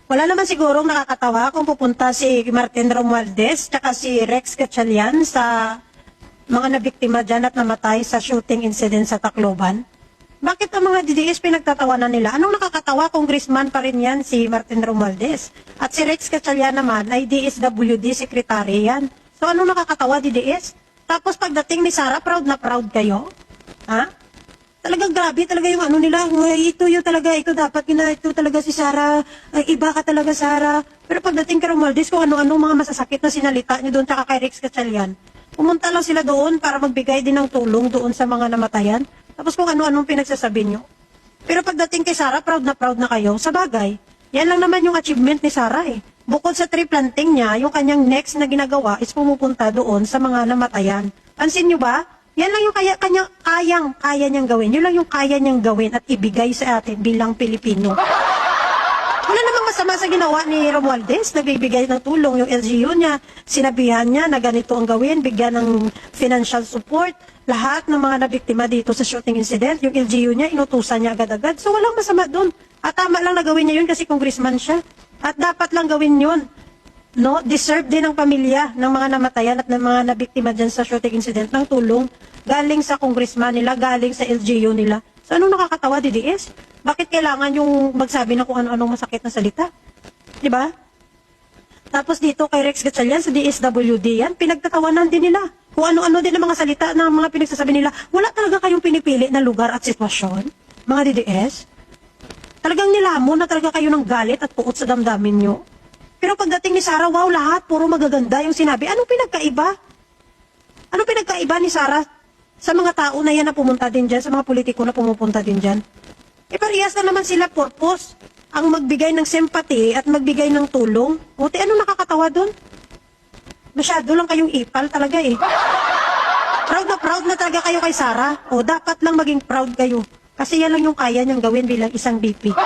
Wala naman sigurong nakakatawa kung pupunta si Martin Romualdez tsaka si Rex Gatchalian sa mga nabiktima dyan at namatay sa shooting incident sa Tacloban. Bakit ang mga DDS pinagtatawanan nila? Anong nakakatawa? Congressman pa rin yan si Martin Romualdez. At si Rex Gatchalian naman ay DSWD secretary yan. So anong nakakatawa DDS? Tapos pagdating ni Sara, proud na proud kayo? Ha? Talagang grabe talaga yung ano nila. Ito yung talaga, ito dapat ito talaga si Sara. Ay, iba ka talaga Sara. Pero pagdating kay Romualdez, kung ano-ano mga masasakit na sinalita niyo doon tsaka kay Rex Gatchalian, pumunta lang sila doon para magbigay din ng tulong doon sa mga namatayan. Tapos kung ano-anong pinagsasabi nyo. Pero pagdating kay Sara, proud na kayo. Sa bagay, yan lang naman yung achievement ni Sara eh. Bukod sa tree planting niya, yung kanyang next na ginagawa is pumupunta doon sa mga namatayan. Pansin nyo ba? Yan lang yung kaya niyang gawin. Yun lang yung kaya niyang gawin at ibigay sa atin bilang Pilipino. Wala namang masama sa ginawa ni Romualdez. Nagbibigay ng tulong yung LGU niya. Sinabihan niya na ganito ang gawin, bigyan ng financial support. Lahat ng mga nabiktima dito sa shooting incident, yung LGU niya, inutusan niya agad-agad. So walang masama doon. At tama lang na gawin niya yun kasi congressman siya. At dapat lang gawin yun. No, deserve din ng pamilya ng mga namatayan at ng mga nabiktima dyan sa shooting incident ng tulong galing sa congressman nila, galing sa LGU nila. So anong nakakatawa, DDS? Bakit kailangan yung magsabi na kung ano-anong masakit na salita? Diba? Tapos dito kay Rex Gatchalian sa DSWD yan, pinagtatawanan din nila. Kung ano-ano din ang mga salita ng mga pinagsasabi nila. Wala talaga kayong pinipili na lugar at sitwasyon, mga DDS. Talagang nilamon na talaga kayo ng galit at puot sa damdamin nyo. Pero pagdating ni Sara, wow, lahat, puro magaganda yung sinabi. Anong pinagkaiba? Anong pinagkaiba ni Sara sa mga tao na yan na pumunta din dyan, sa mga politiko na pumupunta din dyan? E parehas na naman sila purpose, ang magbigay ng sympathy at magbigay ng tulong. Buti anong nakakatawa doon? Masyado lang kayong ipal talaga eh. Proud na talaga kayo kay Sara. O dapat lang maging proud kayo. Kasi yan lang yung kaya niyang gawin bilang isang BP.